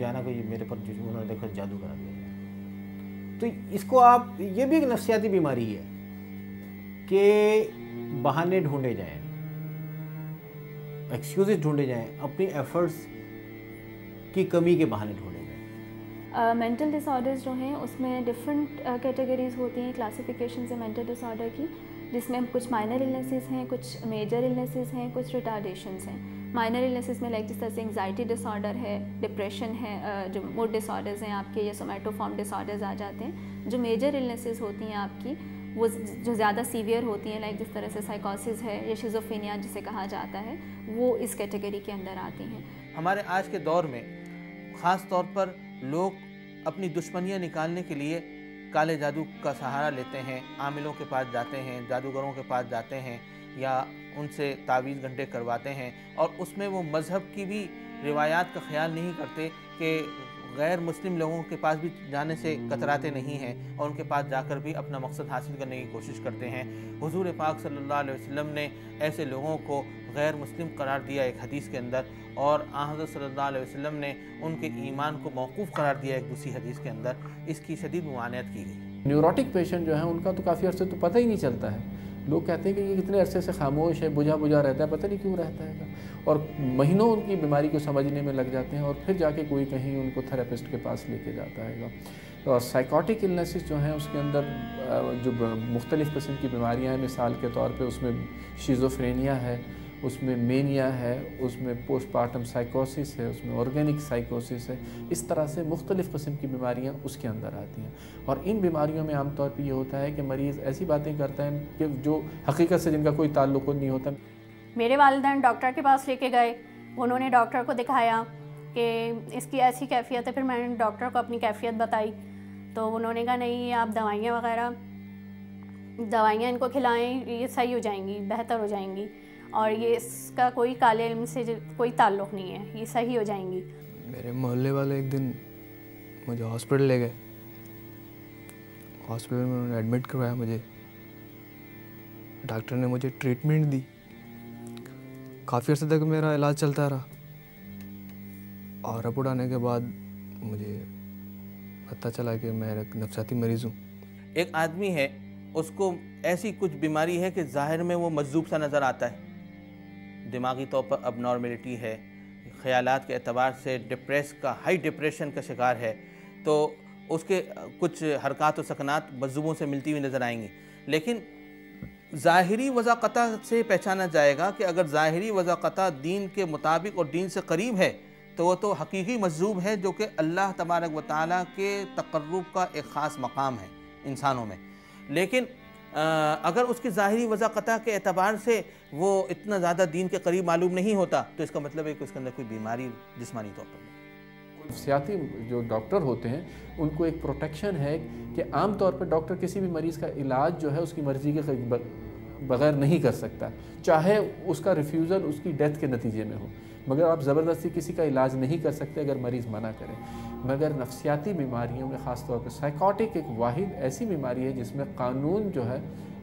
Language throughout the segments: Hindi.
जाना कि मेरे पर उन्होंने देखो जादू करा दिया है। तो इसको आप, ये भी एक नफ्सियाती बीमारी है कि बहाने ढूंढे जाएं, एक्सक्यूजेस ढूंढे जाएं, अपनी एफर्ट्स की कमी के बहाने ढूंढे जाएं। मेंटल डिसऑर्डर्स जो हैं उसमें डिफरेंट कैटेगरीज होती हैं, क्लासिफिकेशन है मेंटल डिसऑर्डर की, जिसमें कुछ माइनर इलनेसेस हैं, कुछ मेजर इलनेसेस हैं, कुछ रिटार्डेशंस हैं। माइनर इलनेसेस में लाइक जिस तरह से एंग्जाइटी डिसऑर्डर है, डिप्रेशन है, जो मूड डिसऑर्डर्स हैं आपके, या सोमैटोफॉर्म डिसऑर्डर्स आ जाते हैं। जो मेजर इलनेसेस होती हैं आपकी, वो जो ज़्यादा सीवियर होती हैं, लाइक जिस तरह से साइकोसिस है या शिज़ोफ्रेनिया जिसे कहा जाता है, वो इस कैटेगरी के अंदर आती हैं। हमारे आज के दौर में ख़ास तौर पर लोग अपनी दुश्मनियाँ निकालने के लिए काले जादू का सहारा लेते हैं, आमिलों के पास जाते हैं, जादूगरों के पास जाते हैं, या उनसे तावीज़ घंटे करवाते हैं, और उसमें वो मज़हब की भी रिवायात का ख्याल नहीं करते कि गैर मुस्लिम लोगों के पास भी जाने से कतराते नहीं हैं, और उनके पास जाकर भी अपना मकसद हासिल करने की कोशिश करते हैं। हुज़ूर पाक सल्लल्लाहु अलैहि वसल्लम ने ऐसे लोगों को गैर मुस्लिम करार दिया एक हदीस के अंदर, और हज़रत सल्लल्लाहु अलैहि वसल्लम ने उनके ईमान को मौकूफ़ करार दिया एक दूसरी हदीस के अंदर। इसकी शदीद मुआनत की गई। न्यूरोटिक पेशेंट जो है उनका तो काफ़ी अर्से तो पता ही नहीं चलता है। लोग कहते हैं कि ये कितने अरसे से खामोश है, बुझा बुझा रहता है, पता नहीं क्यों रहता है, और महीनों उनकी बीमारी को समझने में लग जाते हैं, और फिर जाके कोई कहीं उनको थेरेपिस्ट के पास लेके जाता है। और साइकोटिक इलनेसेस जो हैं उसके अंदर जो मुख्तलिफ़ किस्म की बीमारियाँ हैं, मिसाल के तौर पे उसमें शिज़ोफ्रेनिया है, उसमें मेनिया है, उसमें पोस्टपार्टम साइकोसिस है, उसमें ऑर्गेनिक साइकोसिस है। इस तरह से मुख्तलिफ़ किस्म की बीमारियां उसके अंदर आती हैं, और इन बीमारियों में आमतौर पर ये होता है कि मरीज़ ऐसी बातें करता है कि जो हकीकत से जिनका कोई ताल्लुक़ नहीं होता। मेरे वालिदैन डॉक्टर के पास लेके गए, उन्होंने डॉक्टर को दिखाया कि इसकी ऐसी कैफियत है। फिर मैंने डॉक्टर को अपनी कैफियत बताई, तो उन्होंने कहा नहीं, आप दवाइयाँ इनको खिलाएं, ये सही हो जाएंगी, बेहतर हो जाएंगी, और ये इसका कोई काले इल्म से कोई ताल्लुक़ नहीं है, ये सही हो जाएंगी। मेरे मोहल्ले वाले एक दिन मुझे हॉस्पिटल ले गए। हॉस्पिटल में उन्होंने एडमिट करवाया मुझे। डॉक्टर ने मुझे ट्रीटमेंट दी। काफ़ी अर्से तक मेरा इलाज चलता रहा, और रिपोर्ट आने के बाद मुझे पता चला कि मैं एक नफसियाती मरीज़ हूँ। एक आदमी है, उसको ऐसी कुछ बीमारी है कि ज़ाहिर में वो मजजूब सा नज़र आता है, दिमागी तौर पर अबनॉर्मेलिटी है, ख़यालात के एतबार से हाई डिप्रेशन का शिकार है, तो उसके कुछ हरकत व सकनात मजजूबों से मिलती हुई नज़र आएंगी। लेकिन ज़ाहिरी वज़ाक़ता से पहचाना जाएगा कि अगर ज़ाहिरी वज़ाक़ता दीन के मुताबिक और दीन से करीब है, तो वो तो हकीकी मजजूब है, जो कि अल्लाह तबारक व तआला के तक़र्रुब का एक ख़ास मकाम है इंसानों में। लेकिन अगर उसकी ज़ाहिरी वज़ाक़ता के एतबार से वो इतना ज़्यादा दीन के करीब मालूम नहीं होता, तो इसका मतलब है कि उसके अंदर कोई बीमारी जिस्मानी तौर पर। नफ्सियाती जो डॉक्टर होते हैं उनको एक प्रोटेक्शन है कि आम तौर पर डॉक्टर किसी भी मरीज़ का इलाज जो है उसकी मर्ज़ी के बग़ैर नहीं कर सकता, चाहे उसका रिफ्यूज़ल उसकी डेथ के नतीजे में हो, मगर आप ज़बरदस्ती किसी का इलाज नहीं कर सकते अगर मरीज़ मना करे। मगर नफ्सियाती बीमारियों में ख़ास तौर पर साइकोटिक एक वाहिद ऐसी बीमारी है जिसमें कानून जो है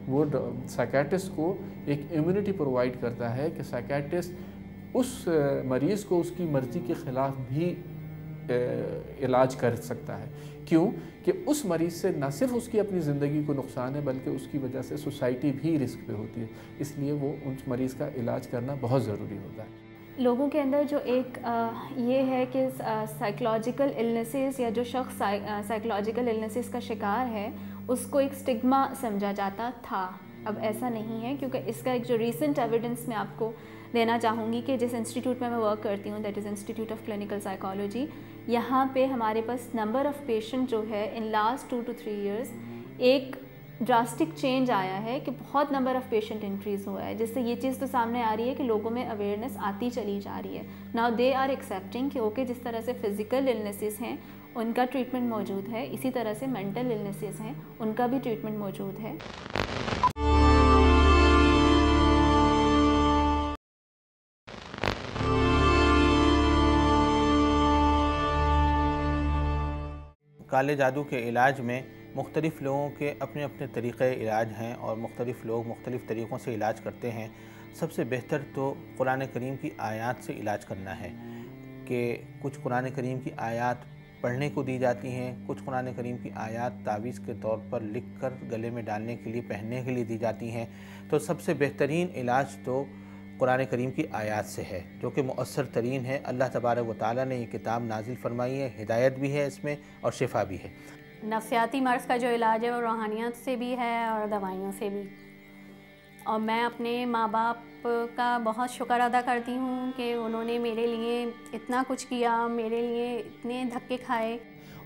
वो साइकेट्रिस्ट को एक इम्यूनिटी प्रोवाइड करता है कि साइकेट्रिस्ट उस मरीज़ को उसकी मर्ज़ी के ख़िलाफ़ भी इलाज कर सकता है। क्यों कि उस मरीज़ से न सिर्फ उसकी अपनी ज़िंदगी को नुकसान है, बल्कि उसकी वजह से सोसाइटी भी रिस्क पे होती है। इसलिए वो उस मरीज़ का इलाज करना बहुत ज़रूरी होता है। लोगों के अंदर जो एक ये है कि साइकोलॉजिकल इलनेसेस या जो शख्स साइकोलॉजिकल इलनेसेस का शिकार है उसको एक स्टिग्मा समझा जाता था। अब ऐसा नहीं है, क्योंकि इसका एक जो रीसेंट एविडेंस मैं आपको देना चाहूँगी कि जिस इंस्टीट्यूट में मैं वर्क करती हूँ, that is institute of clinical psychology, यहाँ पे हमारे पास नंबर ऑफ़ पेशेंट जो है इन लास्ट 2 to 3 years एक ड्रास्टिक चेंज आया है कि बहुत नंबर ऑफ़ पेशेंट इंक्रीज़ हुआ है, जिससे ये चीज़ तो सामने आ रही है कि लोगों में अवेयरनेस आती चली जा रही है। नाउ दे आर एक्सेप्टिंग कि ओके, जिस तरह से फ़िज़िकल इलनेसेस हैं उनका ट्रीटमेंट मौजूद है, इसी तरह से मेंटल इलनेसेस हैं उनका भी ट्रीटमेंट मौजूद है। काले जादू के इलाज में मुख्तलिफ़ लोगों के अपने अपने तरीक़े इलाज हैं, और मुख्तलिफ़ लोग मुख्तलिफ़ तरीक़ों से इलाज करते हैं। सबसे बेहतर तो कुरान करीम की आयत से इलाज करना है कि कुछ कुरान करीम की आयत पढ़ने को दी जाती हैं, कुछ कुरान करीम की आयत तावीज़ के तौर पर लिख कर गले में डालने के लिए, पहनने के लिए दी जाती हैं। तो सबसे बेहतरीन इलाज तो कुरान करीम की आयत से है, जो कि मुअस्सर तरीन है। अल्लाह तबारक व तआला ने ये किताब नाजिल फरमाई है, हिदायत भी है इसमें और शिफा भी है। नफ्सियाती मर्ज़ का जो इलाज है वो रूहानियत से भी है और दवाइयों से भी। और मैं अपने माँ बाप का बहुत शुक्र अदा करती हूँ कि उन्होंने मेरे लिए इतना कुछ किया, मेरे लिए इतने धक्के खाए।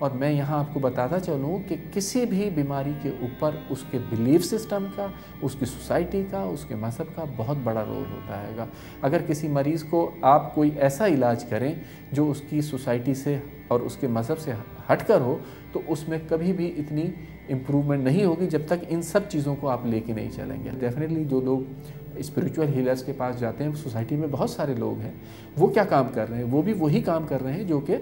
और मैं यहाँ आपको बताता चलूँ कि किसी भी बीमारी के ऊपर उसके बिलीफ सिस्टम का, उसकी सोसाइटी का, उसके मज़हब का बहुत बड़ा रोल होता है। अगर किसी मरीज़ को आप कोई ऐसा इलाज करें जो उसकी सोसाइटी से और उसके मज़हब से हटकर हो, तो उसमें कभी भी इतनी इम्प्रूवमेंट नहीं होगी जब तक इन सब चीज़ों को आप लेके नहीं चलेंगे। डेफिनेटली जो लोग स्पिरिचुअल हीलर्स के पास जाते हैं, सोसाइटी में बहुत सारे लोग हैं, वो क्या काम कर रहे हैं? वो भी वही काम कर रहे हैं जो कि,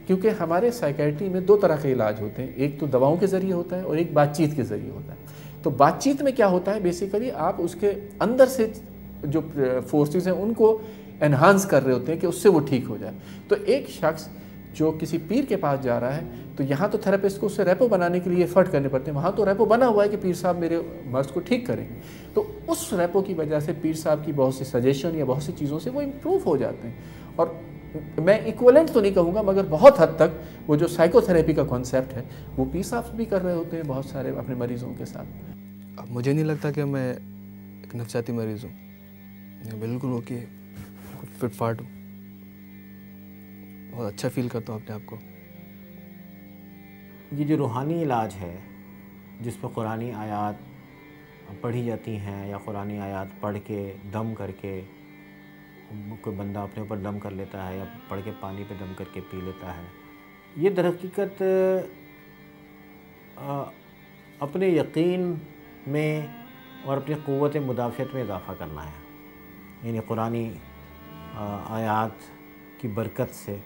क्योंकि हमारे साइकेट्री में 2 तरह के इलाज होते हैं, एक तो दवाओं के ज़रिए होता है और एक बातचीत के ज़रिए होता है। तो बातचीत में क्या होता है, बेसिकली आप उसके अंदर से जो फोर्सेस हैं उनको एनहांस कर रहे होते हैं कि उससे वो ठीक हो जाए। तो एक शख्स जो किसी पीर के पास जा रहा है, तो यहाँ तो थेरेपिस्ट को उससे रेपो बनाने के लिए एफर्ट करने पड़ते हैं, वहाँ तो रेपो बना हुआ है कि पीर साहब मेरे मर्ज़ को ठीक करेंगे। तो उस रेपो की वजह से पीर साहब की बहुत सी सजेशन या बहुत सी चीज़ों से वो इम्प्रूव हो जाते हैं। और मैं इक्वलेंट तो नहीं कहूँगा, मगर बहुत हद तक वो जो साइकोथेरेपी का कॉन्सेप्ट है वो पीर साहब भी कर रहे होते हैं बहुत सारे अपने मरीज़ों के साथ। अब मुझे नहीं लगता कि मैं एक नफसियाती मरीज़ हूँ, मैं बिल्कुल हो कि फिट फाट हूँ, बहुत अच्छा फील करता हूँ अपने आप को। ये जो रूहानी इलाज है जिस पर कुरानी आयत पढ़ी जाती हैं या कुरानी आयत पढ़ के दम करके कोई बंदा अपने ऊपर दम कर लेता है या पढ़ के पानी पे दम करके पी लेता है, ये दरहकीकत अपने यकीन में और अपनी क़ुव्वत मुदाफ़त में इजाफ़ा करना है। यानी कुरानी आयत की बरकत से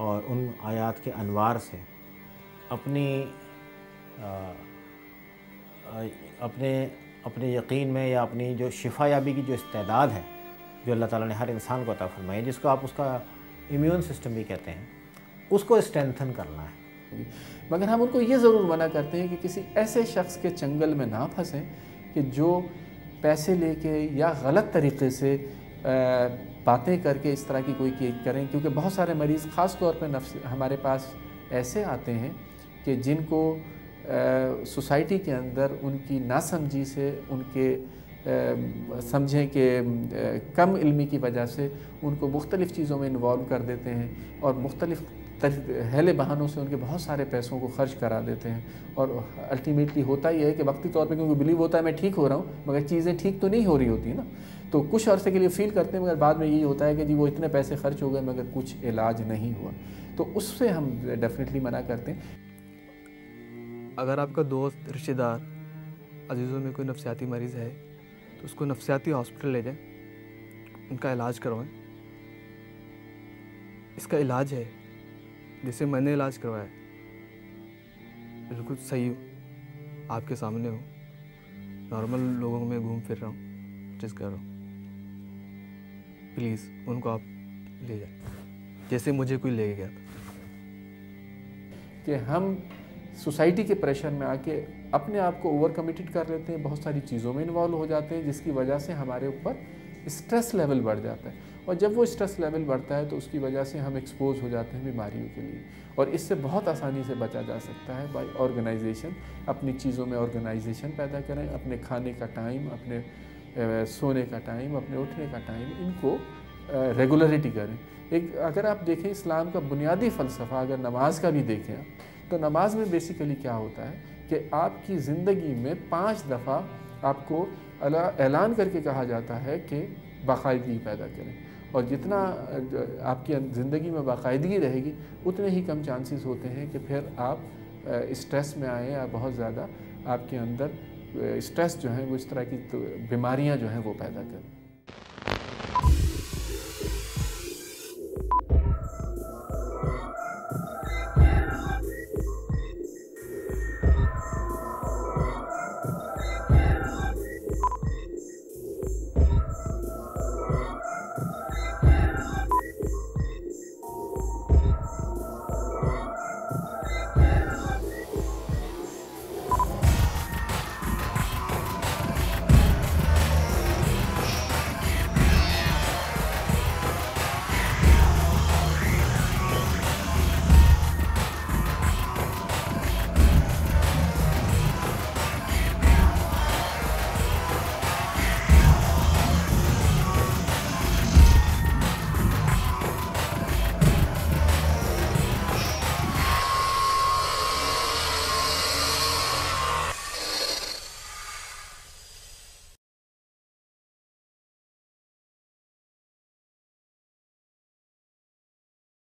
और उन आयत के अनवार से अपने यकीन में या अपनी जो शिफा याबी की जो इस्तेदाद है जो अल्लाह ताला ने हर इंसान को अता फरमाई है, जिसको आप उसका इम्यून सिस्टम भी कहते हैं, उसको स्ट्रेंथन करना है। मगर हम उनको ये ज़रूर मना करते हैं कि किसी ऐसे शख्स के चंगल में ना फंसें कि जो पैसे लेके या गलत तरीक़े से बातें करके इस तरह की कोई करें, क्योंकि बहुत सारे मरीज़ ख़ास तौर पर हमारे पास ऐसे आते हैं कि जिनको सोसाइटी के अंदर उनकी नासमझी से, उनके समझें कि कम इल्मी की वजह से उनको मुख्तलिफ़ चीज़ों में इन्वॉल्व कर देते हैं और मुख्तलिफ़ हेले बहानों से उनके बहुत सारे पैसों को खर्च करा देते हैं। और अल्टीमेटली होता ही है कि वक्ती तौर पे क्योंकि बिलीव होता है मैं ठीक हो रहा हूँ, मगर चीज़ें ठीक तो नहीं हो रही होती ना, तो कुछ अरसे के लिए फ़ील करते हैं, मगर बाद में यही होता है कि जी वो इतने पैसे खर्च हो गए मगर कुछ इलाज नहीं हुआ। तो उससे हम डेफिनेटली मना करते हैं। अगर आपका दोस्त, रिश्तेदार, अजीज़ों में कोई नफसियाती मरीज़ है तो उसको नफसियाती हॉस्पिटल ले जाएं, उनका इलाज करवाएं। इसका इलाज है जैसे मैंने इलाज करवाया, बिल्कुल सही हो, आपके सामने हो, नॉर्मल लोगों में घूम फिर रहा हूँ, जिस कर रहा हूँ। प्लीज़ उनको आप ले जाएं जैसे मुझे कोई ले गया था। कि हम सोसाइटी के प्रेशर में आके अपने आप को ओवर कमिटेड कर लेते हैं, बहुत सारी चीज़ों में इन्वॉल्व हो जाते हैं, जिसकी वजह से हमारे ऊपर स्ट्रेस लेवल बढ़ जाता है। और जब वो स्ट्रेस लेवल बढ़ता है तो उसकी वजह से हम एक्सपोज हो जाते हैं बीमारियों के लिए। और इससे बहुत आसानी से बचा जा सकता है बाय ऑर्गेनाइजेशन। अपनी चीज़ों में ऑर्गेनाइजेशन पैदा करें, अपने खाने का टाइम, अपने सोने का टाइम, अपने उठने का टाइम, इनको रेगुलरिटी करें। एक अगर आप देखें इस्लाम का बुनियादी फ़लसफ़ा अगर नमाज का भी देखें तो नमाज में बेसिकली क्या होता है कि आपकी ज़िंदगी में 5 दफ़ा आपको ऐलान करके कहा जाता है कि बाकायदगी पैदा करें। और जितना आपकी ज़िंदगी में बाकायदगी रहेगी उतने ही कम चांसेस होते हैं कि फिर आप स्ट्रेस में आए या बहुत ज़्यादा आपके अंदर स्ट्रेस जो है वो इस तरह की बीमारियां जो हैं वो पैदा करें।